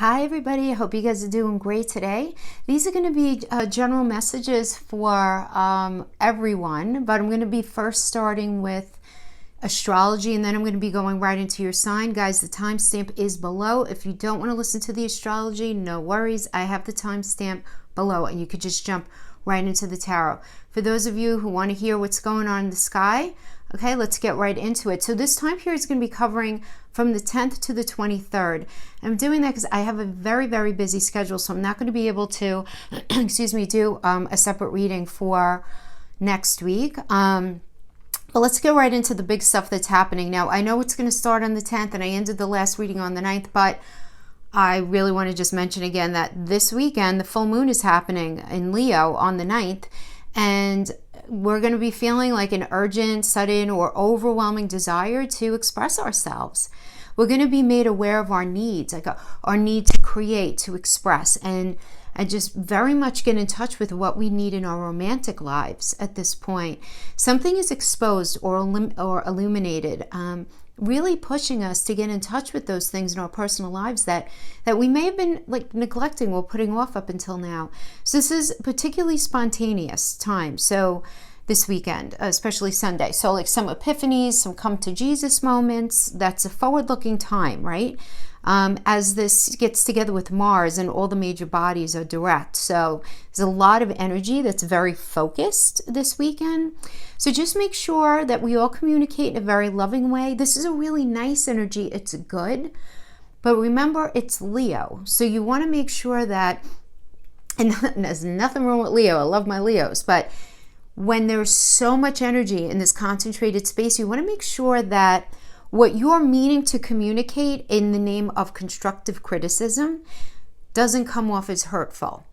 Hi everybody, I hope you guys are doing great today. These are going to be general messages for everyone, but I'm going to be first starting with astrology and then I'm going to be going right into your sign. Guys, the timestamp is below. If you don't want to listen to the astrology, no worries. I have the timestamp below and you could just jump right into the tarot. For those of you who want to hear what's going on in the sky, okay, let's get right into it. So this time period is going to be covering from the 10th to the 23rd. And I'm doing that because I have a very, very busy schedule, so I'm not going to be able to, do a separate reading for next week. But let's go right into the big stuff that's happening. Now, I know it's going to start on the 10th, and I ended the last reading on the 9th, but I really want to just mention again that this weekend, the full moon is happening in Leo on the 9th, and we're going to be feeling like an urgent, sudden, or overwhelming desire to express ourselves. We're going to be made aware of our needs, like our need to create, to express, and just very much get in touch with what we need in our romantic lives at this point. Something is exposed or illuminated, really pushing us to get in touch with those things in our personal lives that we may have been like neglecting or putting off up until now. So this is particularly spontaneous time. So this weekend, especially Sunday. So like some epiphanies, some come to Jesus moments. That's a forward-looking time, right? As this gets together with Mars and all the major bodies are direct. So there's a lot of energy that's very focused this weekend. So just make sure that we all communicate in a very loving way. This is a really nice energy. It's good. But remember, it's Leo. So you want to make sure that, and there's nothing wrong with Leo. I love my Leos. But when there's so much energy in this concentrated space, you want to make sure that what you're meaning to communicate in the name of constructive criticism doesn't come off as hurtful,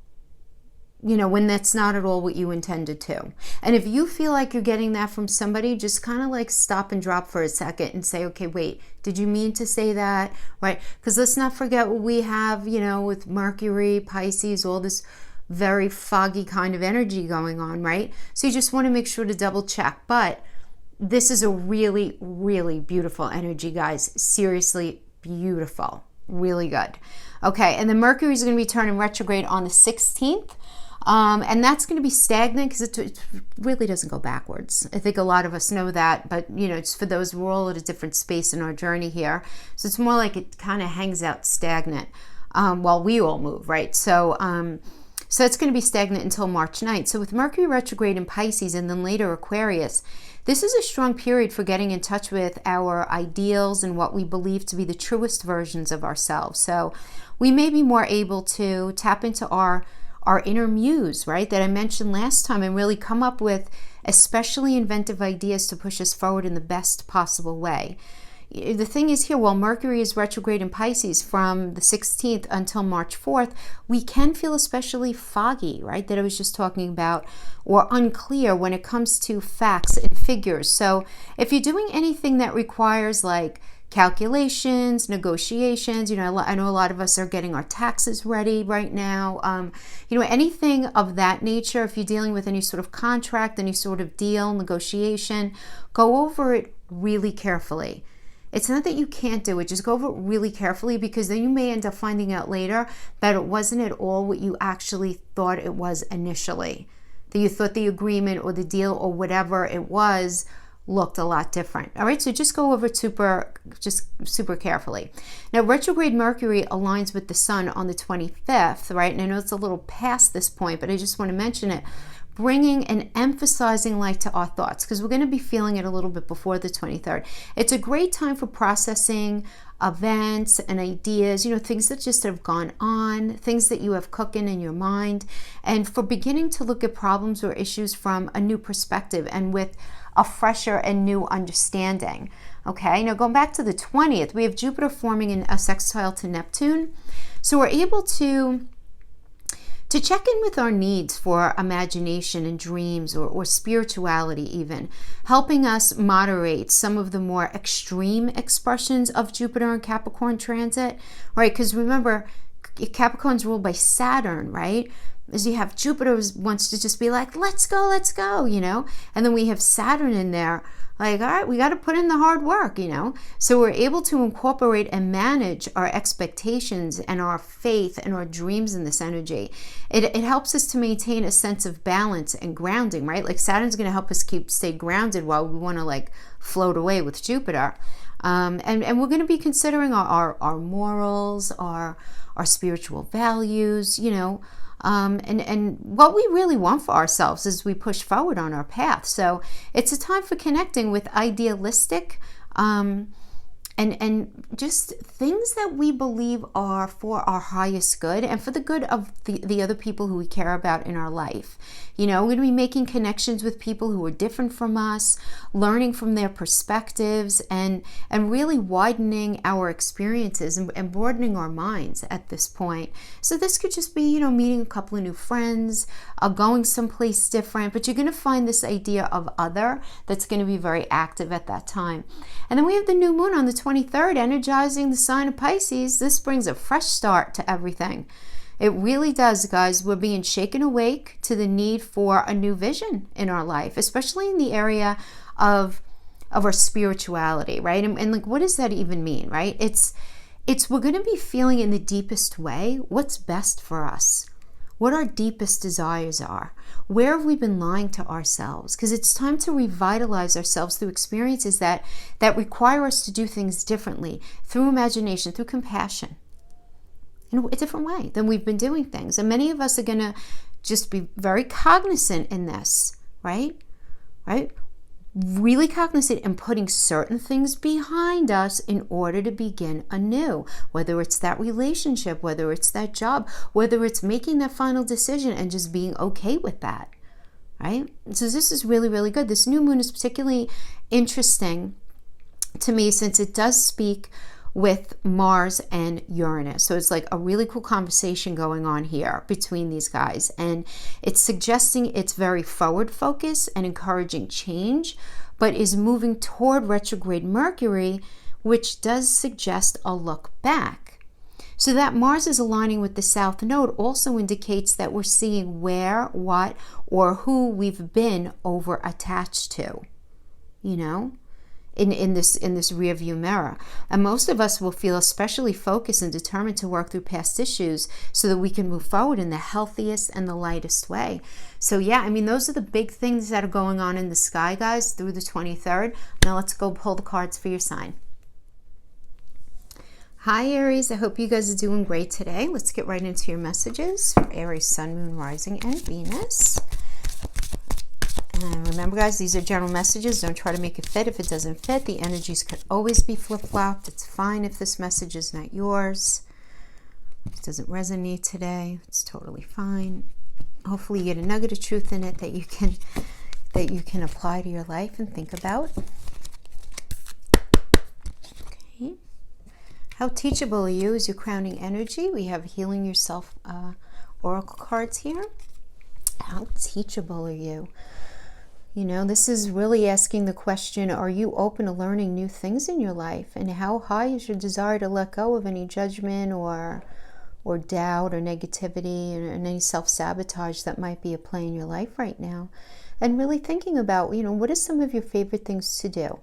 when that's not at all what you intended to. And if you feel like you're getting that from somebody, just kind of like stop and drop for a second and say, okay, wait, did you mean to say that? Right? Because let's not forget what we have, with Mercury, Pisces, all this very foggy kind of energy going on, right? So you just want to make sure to double check. But this is a really, really beautiful energy, guys. Seriously beautiful. Really good. Okay, and the Mercury is going to be turning retrograde on the 16th. And that's going to be stagnant because it really doesn't go backwards. I think a lot of us know that, but it's for those, we're all at a different space in our journey here. So it's more like it kind of hangs out stagnant while we all move, right? So it's going to be stagnant until March 9th. So with Mercury retrograde in Pisces and then later Aquarius, this is a strong period for getting in touch with our ideals and what we believe to be the truest versions of ourselves. So we may be more able to tap into our inner muse, right, that I mentioned last time, and really come up with especially inventive ideas to push us forward in the best possible way. The thing is here, while Mercury is retrograde in Pisces from the 16th until March 4th, we can feel especially foggy, right, that I was just talking about, or unclear when it comes to facts and figures. So if you're doing anything that requires like calculations, negotiations, I know a lot of us are getting our taxes ready right now. Anything of that nature, if you're dealing with any sort of contract, any sort of deal, negotiation, go over it really carefully. It's not that you can't do it, just go over it really carefully, because then you may end up finding out later that it wasn't at all what you actually thought it was initially. That you thought the agreement or the deal or whatever it was looked a lot different. All right, so just go over it super carefully. Now, retrograde Mercury aligns with the Sun on the 25th, right? And I know it's a little past this point, but I just want to mention it, bringing and emphasizing light to our thoughts, because we're going to be feeling it a little bit before the 23rd. It's a great time for processing events and ideas, things that just have gone on, things that you have cooking in your mind, and for beginning to look at problems or issues from a new perspective and with a fresher and new understanding. Okay, now going back to the 20th, we have Jupiter forming in a sextile to Neptune. So we're able to check in with our needs for imagination and dreams or spirituality even, helping us moderate some of the more extreme expressions of Jupiter and Capricorn transit, right? Because remember, Capricorn's ruled by Saturn, right? As you have Jupiter wants to just be like, let's go, and then we have Saturn in there Like, all right, we got to put in the hard work, you know. So we're able to incorporate and manage our expectations and our faith and our dreams in this energy. It helps us to maintain a sense of balance and grounding, right? Like Saturn's going to help us stay grounded while we want to like float away with Jupiter. And we're going to be considering our morals, our spiritual values, you know, and what we really want for ourselves as we push forward on our path. So it's a time for connecting with idealistic and just things that we believe are for our highest good and for the good of the other people who we care about in our life. You know, we're going to be making connections with people who are different from us, learning from their perspectives, and really widening our experiences and broadening our minds at this point. So this could just be, you know, meeting a couple of new friends, going someplace different, but you're going to find this idea of other that's going to be very active at that time. And then we have the new moon on the 23rd, energizing the sign of Pisces. This brings a fresh start to everything. It really does, guys. We're being shaken awake to the need for a new vision in our life, especially in the area of our spirituality, right? And like, what does that even mean, right? It's we're going to be feeling in the deepest way what's best for us, what our deepest desires are. Where have we been lying to ourselves? Because it's time to revitalize ourselves through experiences that require us to do things differently, through imagination, through compassion, in a different way than we've been doing things. And many of us are going to just be very cognizant in this, right? Really cognizant in putting certain things behind us in order to begin anew, whether it's that relationship, whether it's that job, whether it's making that final decision and just being okay with that, right? So this is really, really good. This new moon is particularly interesting to me since it does speak with Mars and Uranus. So it's like a really cool conversation going on here between these guys. And it's suggesting it's very forward focused and encouraging change, but is moving toward retrograde Mercury, which does suggest a look back. So that Mars is aligning with the South Node also indicates that we're seeing where, what, or who we've been over attached to, you know? In this rear view mirror. And most of us will feel especially focused and determined to work through past issues so that we can move forward in the healthiest and the lightest way. So yeah, I mean, those are the big things that are going on in the sky, guys, through the 23rd. Now let's go pull the cards for your sign. Hi Aries, I hope you guys are doing great today. Let's get right into your messages for Aries, Sun, Moon, Rising, and Venus. And remember, guys, these are general messages. Don't try to make it fit if it doesn't fit. The energies could always be flip-flopped. It's fine if this message is not yours. If it doesn't resonate today, it's totally fine. Hopefully you get a nugget of truth in it that you can apply to your life and think about. Okay. How teachable are you is your crowning energy. We have Healing Yourself oracle cards here. How teachable are you? You know, this is really asking the question, are you open to learning new things in your life? And how high is your desire to let go of any judgment or doubt or negativity and any self-sabotage that might be at play in your life right now? And really thinking about, you know, what are some of your favorite things to do?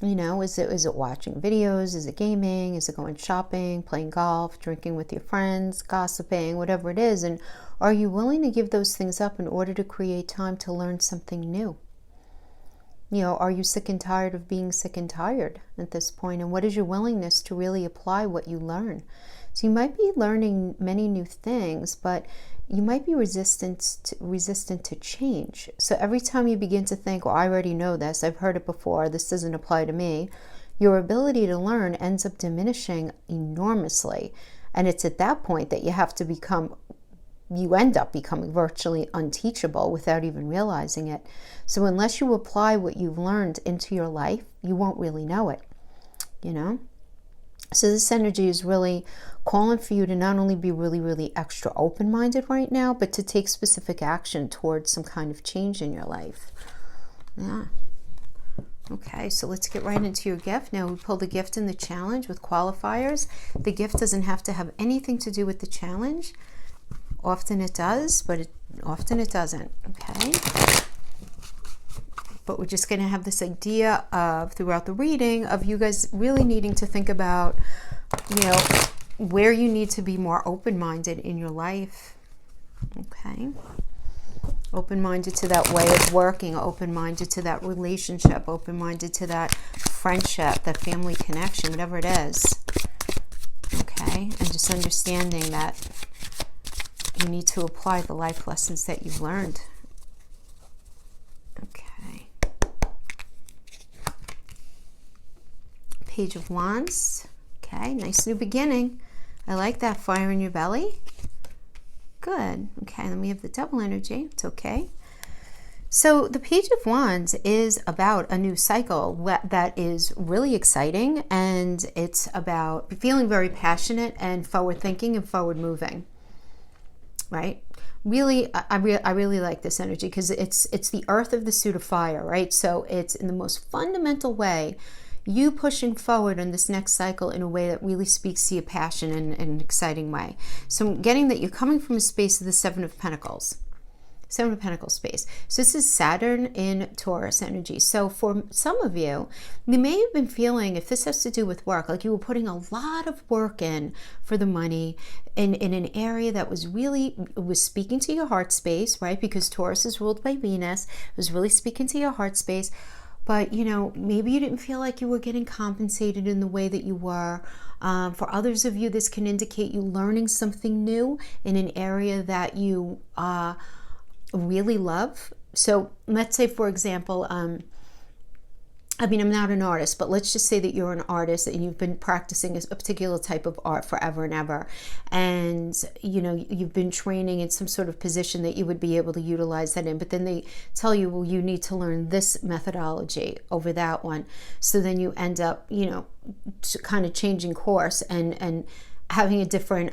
You know, is it watching videos? Is it gaming? Is it going shopping, playing golf, drinking with your friends, gossiping, whatever it is? And are you willing to give those things up in order to create time to learn something new? You know, are you sick and tired of being sick and tired at this point? And what is your willingness to really apply what you learn? So you might be learning many new things, but you might be resistant to change. So every time you begin to think, well, I already know this, I've heard it before, this doesn't apply to me, your ability to learn ends up diminishing enormously. And it's at that point that you end up becoming virtually unteachable without even realizing it. So unless you apply what you've learned into your life, you won't really know it, you know? So this energy is really calling for you to not only be really, really extra open-minded right now, but to take specific action towards some kind of change in your life. Yeah. Okay, so let's get right into your gift. Now we pulled the gift and the challenge with qualifiers. The gift doesn't have to have anything to do with the challenge. Often it does, but often it doesn't. Okay. but we're just going to have this idea of, throughout the reading, of you guys really needing to think about, where you need to be more open-minded in your life. Okay. Open-minded to that way of working, open-minded to that relationship, open-minded to that friendship, that family connection, whatever it is. Okay. And just understanding that you need to apply the life lessons that you've learned. Okay. Page of Wands. Okay, nice new beginning. I like that. Fire in your belly. Good. Okay, then we have the Devil energy. It's okay. So the Page of Wands is about a new cycle that is really exciting, and it's about feeling very passionate and forward thinking and forward moving. Right? Really, I really like this energy because it's the earth of the suit of fire, right? So it's in the most fundamental way, you pushing forward in this next cycle in a way that really speaks to your passion in an exciting way. So I'm getting that you're coming from a space of the Seven of Pentacles. Seven of Pentacles space. So this is Saturn in Taurus energy. So for some of you, you may have been feeling, if this has to do with work, like you were putting a lot of work in for the money in an area that was speaking to your heart space, right? Because Taurus is ruled by Venus. It was really speaking to your heart space. But, maybe you didn't feel like you were getting compensated in the way that you were. For others of you, this can indicate you learning something new in an area that you really love. So let's say, for example, I'm not an artist, but let's just say that you're an artist and you've been practicing a particular type of art forever and ever. And, you've been training in some sort of position that you would be able to utilize that in. But then they tell you, well, you need to learn this methodology over that one. So then you end up, kind of changing course and having a different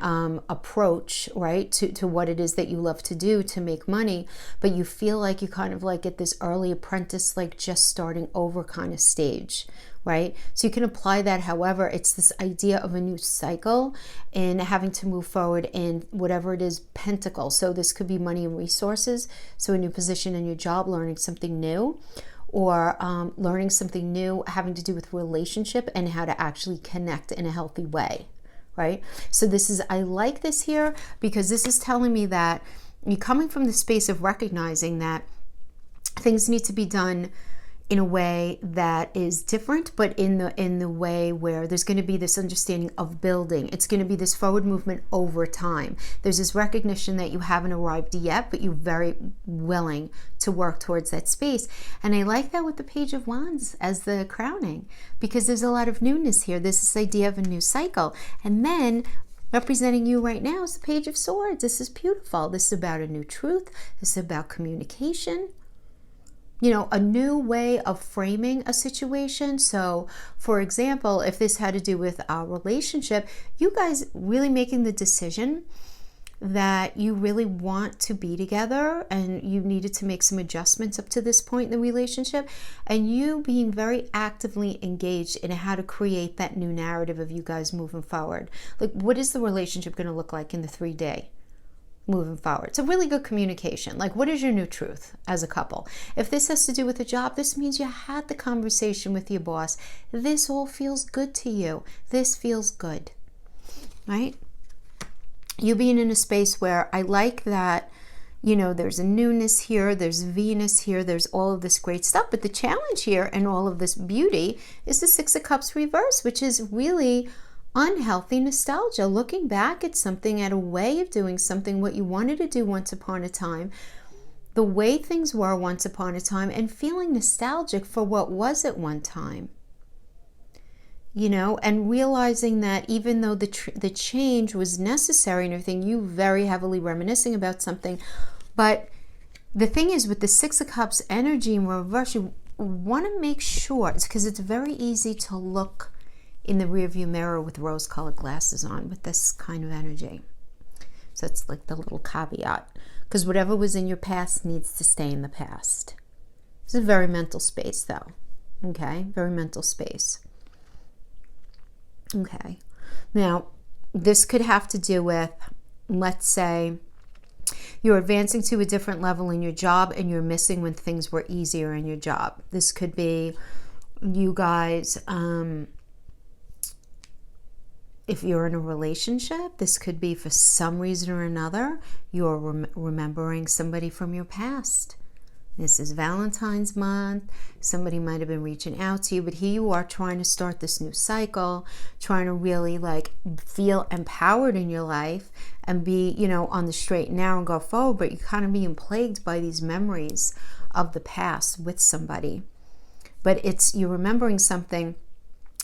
approach, right, to what it is that you love to do to make money, but you feel like you kind of like at this early apprentice, like just starting over kind of stage, right? So you can apply that. However, it's this idea of a new cycle and having to move forward in whatever it is, pentacle. So this could be money and resources. So a new position in your job, learning something new, or learning something new having to do with relationship and how to actually connect in a healthy way. Right? So I like this here because this is telling me that you're coming from the space of recognizing that things need to be done in a way that is different, but in the way where there's going to be this understanding of building. It's going to be this forward movement over time. There's this recognition that you haven't arrived yet, but you're very willing to work towards that space. And I like that with the Page of Wands as the crowning, because there's a lot of newness here. There's this idea of a new cycle. And then representing you right now is the Page of Swords. This is beautiful. This is about a new truth. This is about communication. A new way of framing a situation. So, for example, if this had to do with a relationship, you guys really making the decision that you really want to be together and you needed to make some adjustments up to this point in the relationship, and you being very actively engaged in how to create that new narrative of you guys moving forward. Like, what is the relationship going to look like in the 3-day? Moving forward. It's a really good communication. Like, what is your new truth as a couple? If this has to do with a job, this means you had the conversation with your boss. This all feels good to you. This feels good, right? You being in a space where I like that, there's a newness here, there's Venus here, there's all of this great stuff. But the challenge here and all of this beauty is the Six of Cups reverse, which is really unhealthy nostalgia, looking back at something, at a way of doing something, what you wanted to do once upon a time, the way things were once upon a time, and feeling nostalgic for what was at one time. And realizing that even though the change was necessary and everything, you very heavily reminiscing about something. But the thing is, with the Six of Cups energy in reverse, you want to make sure, because it's very easy to look in the rearview mirror with rose-colored glasses on with this kind of energy. So it's like the little caveat, because whatever was in your past needs to stay in the past. It's a very mental space, though. Okay, very mental space. Okay, now this could have to do with, let's say, You're advancing to a different level in your job, and you're missing when things were easier in your job. This could be you guys, if you're in a relationship. This could be for some reason or another, you're remembering somebody from your past. This is Valentine's month. Somebody might have been reaching out to you, but here you are trying to start this new cycle, trying to really like feel empowered in your life and be, on the straight and narrow and go forward, but you're kind of being plagued by these memories of the past with somebody. But you're remembering something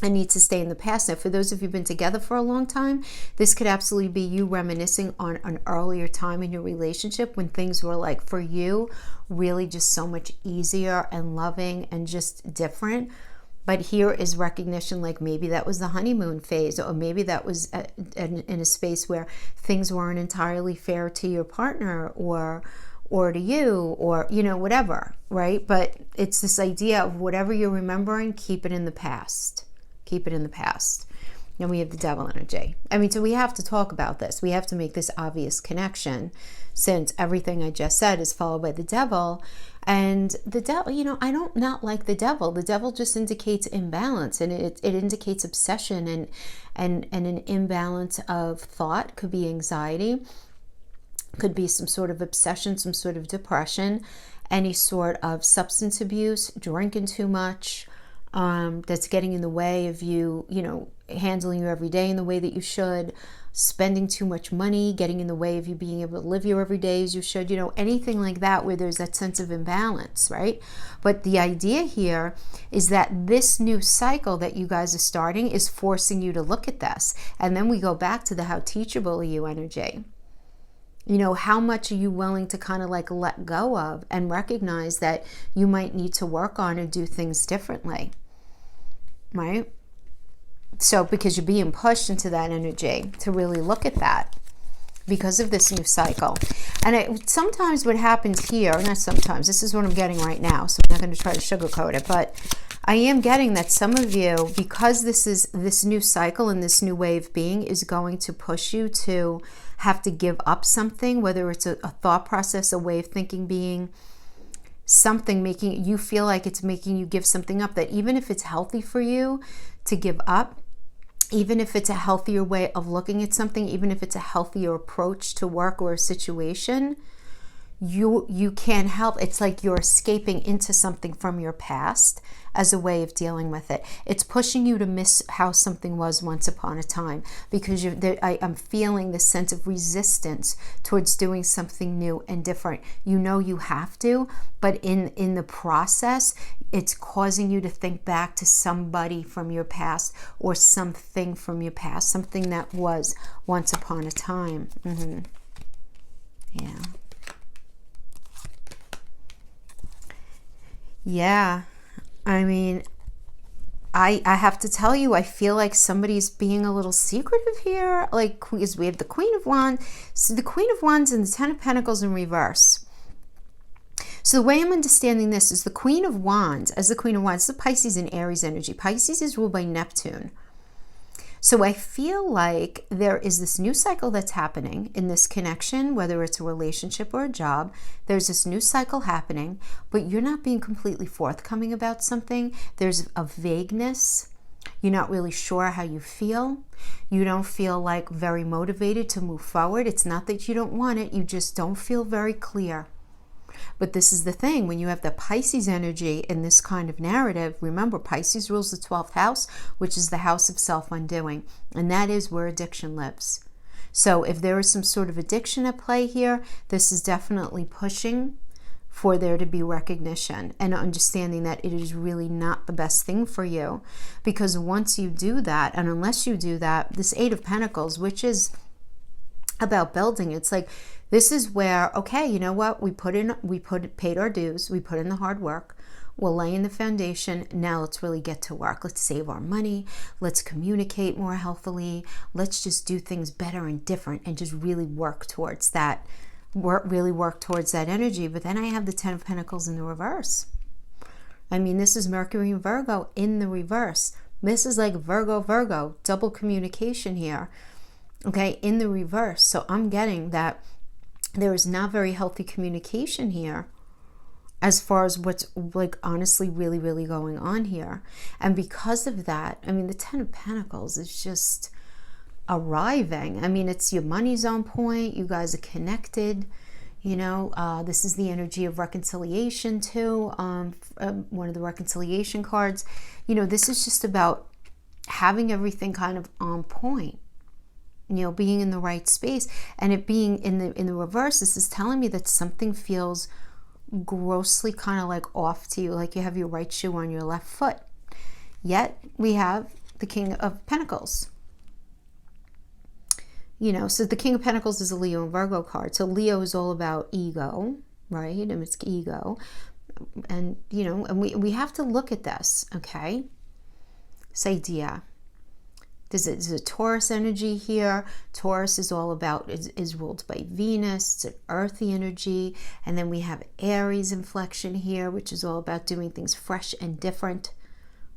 and needs to stay in the past. Now, for those of you who've been together for a long time, this could absolutely be you reminiscing on an earlier time in your relationship when things were like, for you, really just so much easier and loving and just different. But here is recognition, like maybe that was the honeymoon phase, or maybe that was in a space where things weren't entirely fair to your partner or to you, or whatever, right? But it's this idea of whatever you're remembering, keep it in the past. Keep it in the past. And we have the devil energy. So we have to talk about this. We have to make this obvious connection, since everything I just said is followed by the devil. And the devil, I don't not like the devil. The devil just indicates imbalance, and it indicates obsession and an imbalance of thought. Could be anxiety, could be some sort of obsession, some sort of depression, any sort of substance abuse, drinking too much, that's getting in the way of you, handling your everyday in the way that you should, spending too much money, getting in the way of you being able to live your everyday as you should, anything like that where there's that sense of imbalance, right? But the idea here is that this new cycle that you guys are starting is forcing you to look at this. And then we go back to the how teachable are you energy. How much are you willing to kind of like let go of and recognize that you might need to work on and do things differently, right? So because you're being pushed into that energy to really look at that because of this new cycle. And sometimes what happens here, not sometimes, this is what I'm getting right now, so I'm not going to try to sugarcoat it, but I am getting that some of you, because this new cycle and this new way of being is going to push you to have to give up something, whether it's a thought process, a way of thinking, being something, making you feel like it's making you give something up, that even if it's healthy for you to give up, even if it's a healthier way of looking at something, even if it's a healthier approach to work or a situation, you can't help. It's like you're escaping into something from your past as a way of dealing with it. It's pushing you to miss how something was once upon a time, because I'm feeling this sense of resistance towards doing something new and different. You have to, but in the process, it's causing you to think back to somebody from your past or something from your past, something that was once upon a time. Yeah. Yeah, I have to tell you, I feel like somebody's being a little secretive here, like, because we have the Queen of Wands. So the Queen of Wands and the Ten of Pentacles in reverse. So the way I'm understanding this is the Queen of Wands, as the Queen of Wands, the Pisces and Aries energy. Pisces is ruled by Neptune. So I feel like there is this new cycle that's happening in this connection, whether it's a relationship or a job. There's this new cycle happening, but you're not being completely forthcoming about something. There's a vagueness. You're not really sure how you feel. You don't feel like very motivated to move forward. It's not that you don't want it. You just don't feel very clear. But this is the thing, when you have the Pisces energy in this kind of narrative, remember Pisces rules the 12th house, which is the house of self-undoing, and that is where addiction lives. So if there is some sort of addiction at play here, this is definitely pushing for there to be recognition and understanding that it is really not the best thing for you. Because once you do that, and unless you do that, this Eight of Pentacles, which is about building, it's like, this is where, okay, you know what? Paid our dues. We put in the hard work. We're laying the foundation. Now let's really get to work. Let's save our money. Let's communicate more healthily. Let's just do things better and different and just really work towards that. Really work towards that energy. But then I have the Ten of Pentacles in the reverse. This is Mercury and Virgo in the reverse. This is like Virgo, double communication here. Okay, in the reverse. So I'm getting that there is not very healthy communication here as far as what's like honestly really, really going on here. And because of that, I mean, the Ten of Pentacles is just arriving. I mean, it's your money's on point. You guys are connected. You know, this is the energy of reconciliation too. One of the reconciliation cards. You know, this is just about having everything kind of on point. You know, being in the right space, and it being in the reverse. This is telling me that something feels grossly kind of like off to you, like you have your right shoe on your left foot. Yet we have the King of Pentacles. You know, so the King of Pentacles is a Leo and Virgo card. So Leo is all about ego, right? And it's ego. And, you know, and we have to look at this, okay? This idea. There's a Taurus energy here. Taurus is all about, is ruled by Venus. It's an earthy energy. And then we have Aries inflection here, which is all about doing things fresh and different,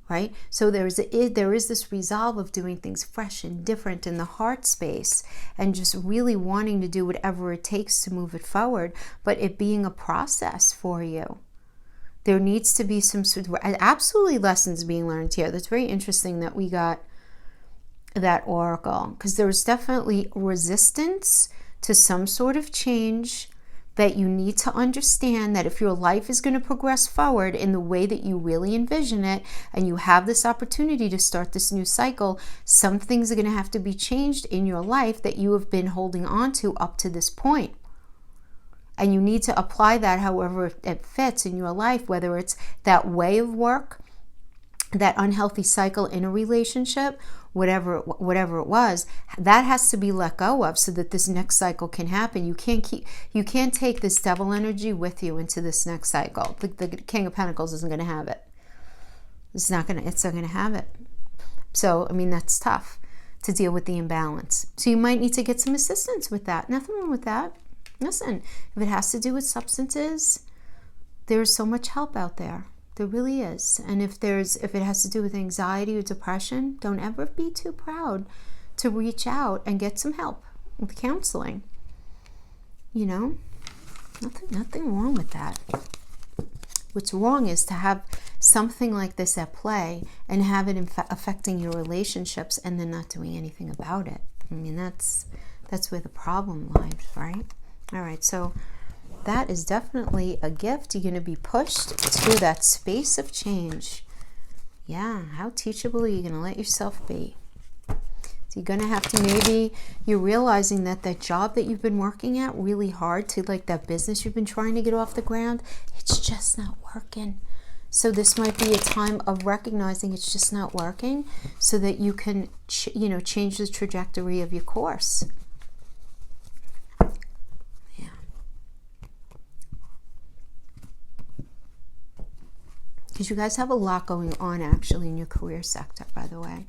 right? So there is this resolve of doing things fresh and different in the heart space, and just really wanting to do whatever it takes to move it forward, but it being a process for you. There needs to be some sort of absolutely lessons being learned here. That's very interesting that we got that oracle, because there's definitely resistance to some sort of change that you need to understand, that if your life is going to progress forward in the way that you really envision it, and you have this opportunity to start this new cycle, some things are going to have to be changed in your life that you have been holding on to up to this point. And you need to apply that however it fits in your life, whether it's that way of work, that unhealthy cycle in a relationship, whatever it was, that has to be let go of so that this next cycle can happen. You can't take this devil energy with you into this next cycle. The King of Pentacles isn't going to have it. It's not going to have it. So, I mean, that's tough to deal with the imbalance. So you might need to get some assistance with that. Nothing wrong with that. Listen, if it has to do with substances, there's so much help out there. There really is. And if it has to do with anxiety or depression, don't ever be too proud to reach out and get some help with counseling. You know, nothing wrong with that. What's wrong is to have something like this at play and have it affecting your relationships and then not doing anything about it. I mean, that's where the problem lies, right? All right, so that is definitely a gift. You're going to be pushed to that space of change. Yeah, how teachable are you going to let yourself be? So you're going to have to, maybe you're realizing that job that you've been working at really hard to, like that business you've been trying to get off the ground, it's just not working. So this might be a time of recognizing it's just not working so that you can, change the trajectory of your course. Because you guys have a lot going on actually in your career sector, by the way,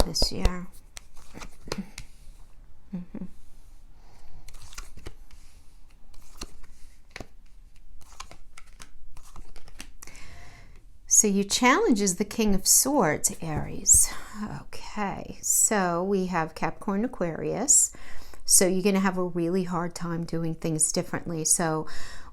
this year. Mm-hmm. So your challenge is the King of Swords, Aries. Okay, so we have Capricorn, Aquarius. So you're going to have a really hard time doing things differently. So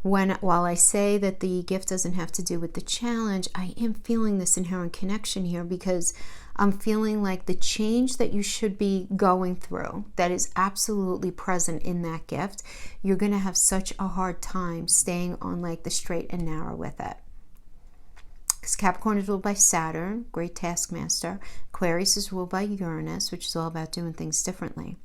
while I say that the gift doesn't have to do with the challenge, I am feeling this inherent connection here, because I'm feeling like the change that you should be going through, that is absolutely present in that gift, you're going to have such a hard time staying on like the straight and narrow with it. Because Capricorn is ruled by Saturn, great taskmaster. Aquarius is ruled by Uranus, which is all about doing things differently.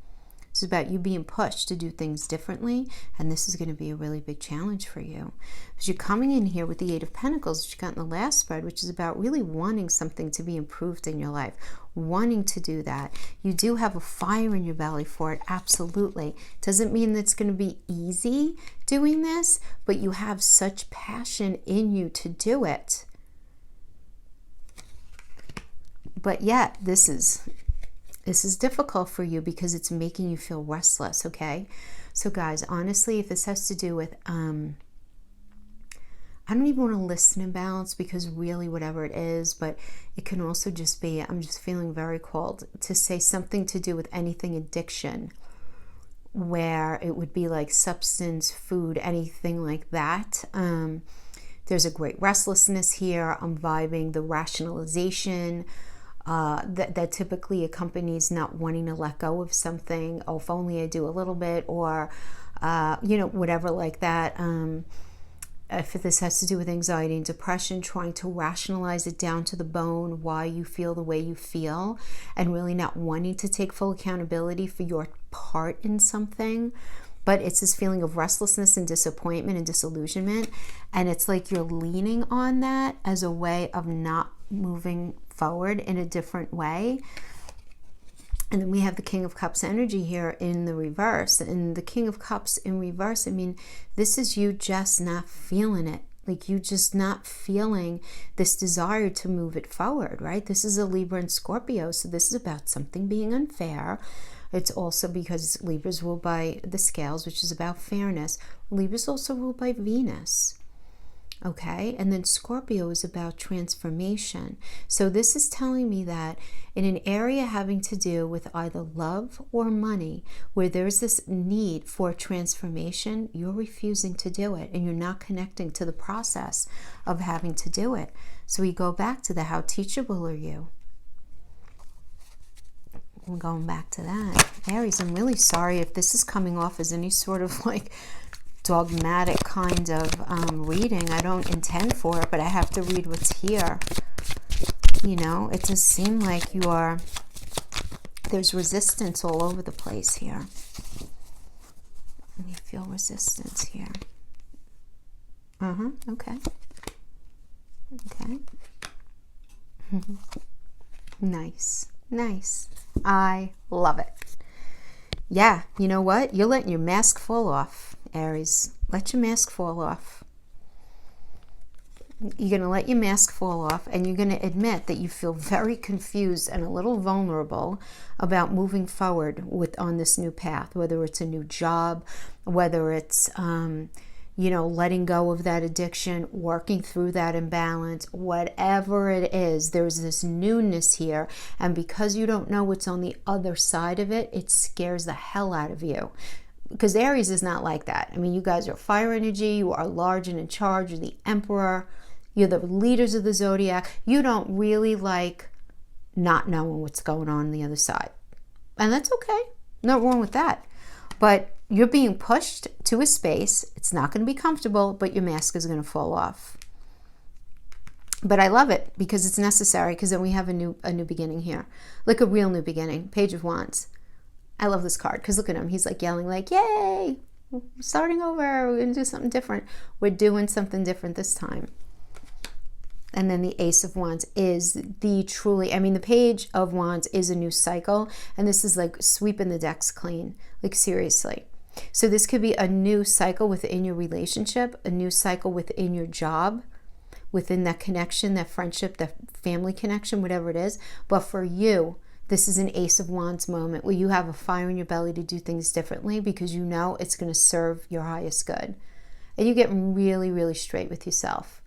It's about you being pushed to do things differently, and this is going to be a really big challenge for you. Because you're coming in here with the Eight of Pentacles, which you got in the last spread, which is about really wanting something to be improved in your life, wanting to do that. You do have a fire in your belly for it, absolutely. Doesn't mean that it's going to be easy doing this, but you have such passion in you to do it. But yet, this is difficult for you because it's making you feel restless, okay? So guys, honestly, if this has to do with, I don't even want to list an imbalance, because really whatever it is, but it can also just be, I'm just feeling very called to say something to do with anything addiction, where it would be like substance, food, anything like that. There's a great restlessness here. I'm vibing the rationalization that typically accompanies not wanting to let go of something. Oh, if only I do a little bit, or whatever like that. If this has to do with anxiety and depression, trying to rationalize it down to the bone, why you feel the way you feel, and really not wanting to take full accountability for your part in something. But it's this feeling of restlessness and disappointment and disillusionment. And it's like you're leaning on that as a way of not moving forward in a different way. And then we have the King of Cups energy here in the reverse. And the King of Cups in reverse, I mean, this is you just not feeling it. Like you just not feeling this desire to move it forward, right? This is a Libra and Scorpio. So this is about something being unfair. It's also because Libra's ruled by the scales, which is about fairness. Libra's also ruled by Venus. Okay, and then Scorpio is about transformation. So this is telling me that in an area having to do with either love or money, where there's this need for transformation, you're refusing to do it, and you're not connecting to the process of having to do it. So we go back to the how teachable are you? I'm going back to that. Aries, I'm really sorry if this is coming off as any sort of like dogmatic kind of reading. I don't intend for it, but I have to read what's here. It does seem like there's resistance all over the place here. You feel resistance here. Okay. Okay. Nice. I love it. Yeah, you know what? You're letting your mask fall off, Aries. Let your mask fall off. You're going to let your mask fall off, and you're going to admit that you feel very confused and a little vulnerable about moving forward on this new path, whether it's a new job, whether it's letting go of that addiction, working through that imbalance, whatever it is, there's this newness here. And because you don't know what's on the other side of it, it scares the hell out of you. Because Aries is not like that. I mean, you guys are fire energy. You are large and in charge. You're the emperor. You're the leaders of the zodiac. You don't really like not knowing what's going on the other side. And that's okay. Not wrong with that. But you're being pushed to a space. It's not going to be comfortable, but your mask is going to fall off. But I love it because it's necessary, because then we have a new beginning here. Like a real new beginning. Page of Wands. I love this card because look at him. He's like yelling like, yay, we're starting over. We're going to do something different. We're doing something different this time. And then the Ace of Wands is the Page of Wands is a new cycle. And this is like sweeping the decks clean. Like seriously. So this could be a new cycle within your relationship, a new cycle within your job, within that connection, that friendship, that family connection, whatever it is. But for you, this is an Ace of Wands moment where you have a fire in your belly to do things differently because you know it's going to serve your highest good. And you get really, really straight with yourself.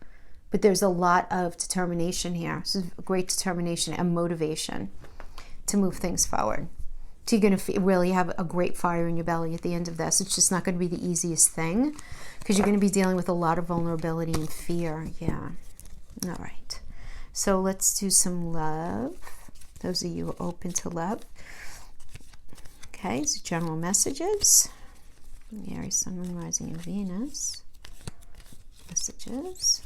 But there's a lot of determination here. This is great determination and motivation to move things forward. So you're going to really have a great fire in your belly at the end of this. It's just not going to be the easiest thing because you're going to be dealing with a lot of vulnerability and fear. Yeah. All right. So let's do some love. Those of you who are open to love. Okay, so general messages. Aries, Sun, Moon, Rising, and Venus. Messages.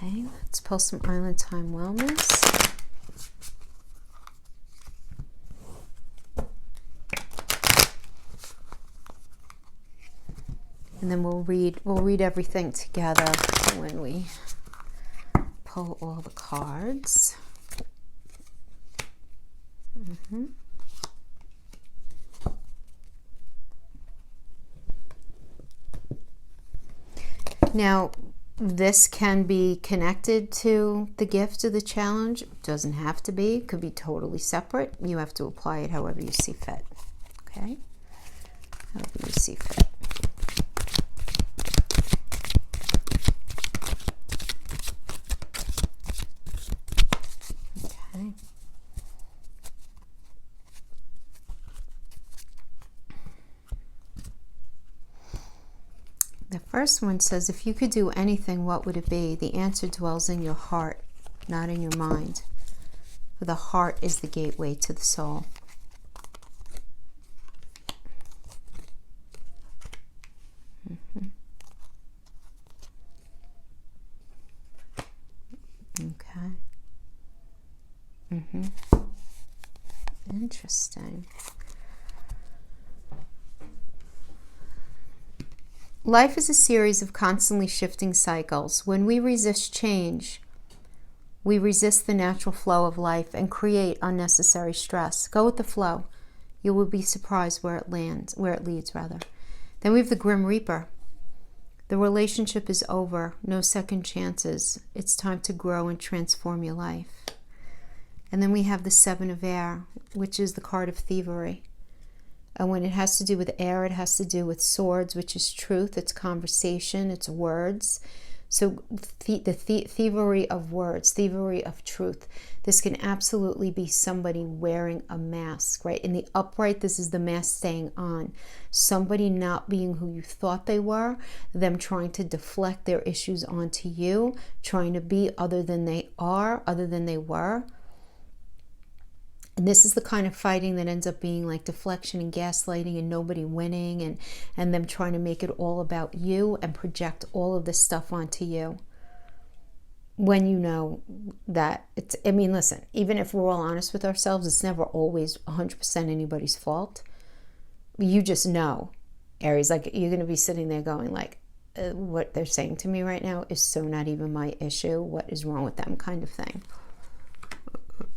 Okay, let's pull some Island Time Wellness. And then we'll read everything together when we pull all the cards. Now, this can be connected to the gift of the challenge. It doesn't have to be. It could be totally separate. You have to apply it however you see fit. Okay? However you see fit. Okay. The first one says, if you could do anything, what would it be? The answer dwells in your heart, not in your mind. For the heart is the gateway to the soul. Okay. Interesting. Life is a series of constantly shifting cycles. When we resist change, we resist the natural flow of life and create unnecessary stress. Go with the flow. You will be surprised where it leads. Then we have the Grim Reaper. The relationship is over. No second chances. It's time to grow and transform your life. And then we have the Seven of Air, which is the card of thievery. And when it has to do with air, it has to do with swords, which is truth. It's conversation. It's words. So the thievery of words, thievery of truth. This can absolutely be somebody wearing a mask, right? In the upright, this is the mask staying on. Somebody not being who you thought they were, them trying to deflect their issues onto you, trying to be other than they are, other than they were. And this is the kind of fighting that ends up being like deflection and gaslighting and nobody winning and them trying to make it all about you and project all of this stuff onto you. When you know that it's, I mean, listen, even if we're all honest with ourselves, it's never always 100% anybody's fault. You just know, Aries, like you're going to be sitting there going like, what they're saying to me right now is so not even my issue. What is wrong with them kind of thing.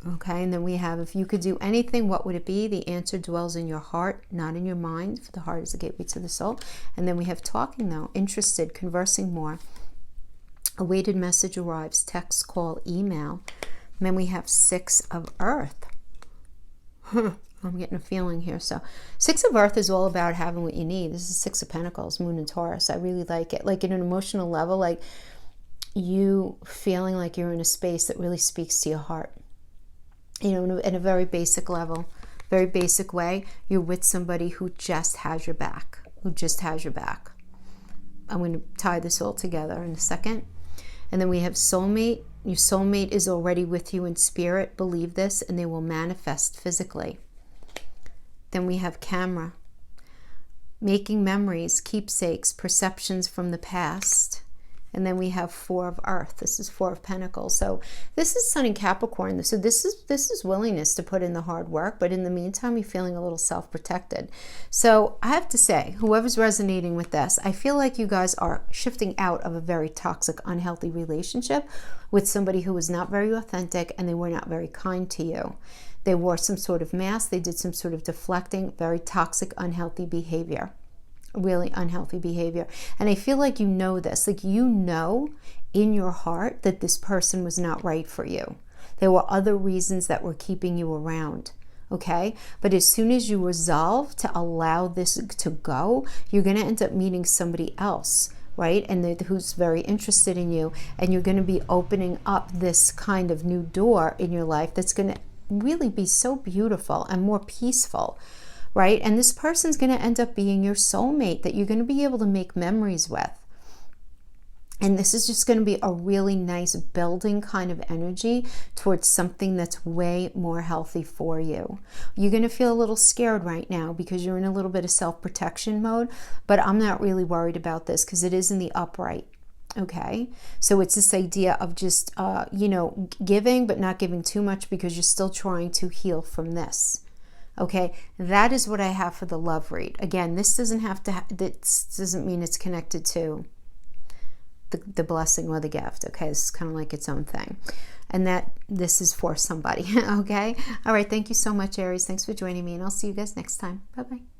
Okay, and then we have, if you could do anything, what would it be? The answer dwells in your heart, not in your mind. For the heart is the gateway to the soul. And then we have talking though, interested, conversing more. A weighted message arrives, text, call, email. And then we have Six of Earth. I'm getting a feeling here. So Six of Earth is all about having what you need. This is Six of Pentacles, Moon and Taurus. I really like it. Like in an emotional level, like you feeling like you're in a space that really speaks to your heart. You know, in a very basic level, very basic way, you're with somebody who just has your back, I'm going to tie this all together in a second. And then we have soulmate. Your soulmate is already with you in spirit. Believe this, and they will manifest physically. Then we have camera. Making memories, keepsakes, perceptions from the past. And then we have Four of Earth. This is Four of Pentacles. So this is Sun in Capricorn. So this is willingness to put in the hard work, but in the meantime, you're feeling a little self-protected. So I have to say, whoever's resonating with this, I feel like you guys are shifting out of a very toxic, unhealthy relationship with somebody who was not very authentic and they were not very kind to you. They wore some sort of mask. They did some sort of deflecting, very toxic, unhealthy behavior. Really unhealthy behavior. And I feel like you know this, like you know in your heart that this person was not right for you. There were other reasons that were keeping you around, okay? But as soon as you resolve to allow this to go, you're going to end up meeting somebody else, right? And who's very interested in you, and you're going to be opening up this kind of new door in your life that's going to really be so beautiful and more peaceful. Right? And this person's going to end up being your soulmate that you're going to be able to make memories with. And this is just going to be a really nice building kind of energy towards something that's way more healthy for you. You're going to feel a little scared right now because you're in a little bit of self-protection mode, but I'm not really worried about this because it is in the upright. Okay, so it's this idea of just, you know, giving, but not giving too much because you're still trying to heal from this. Okay, that is what I have for the love read. Again, this doesn't have to, this doesn't mean it's connected to the blessing or the gift. Okay, this is kind of like its own thing. And that this is for somebody. Okay, all right, thank you so much, Aries. Thanks for joining me, and I'll see you guys next time. Bye-bye.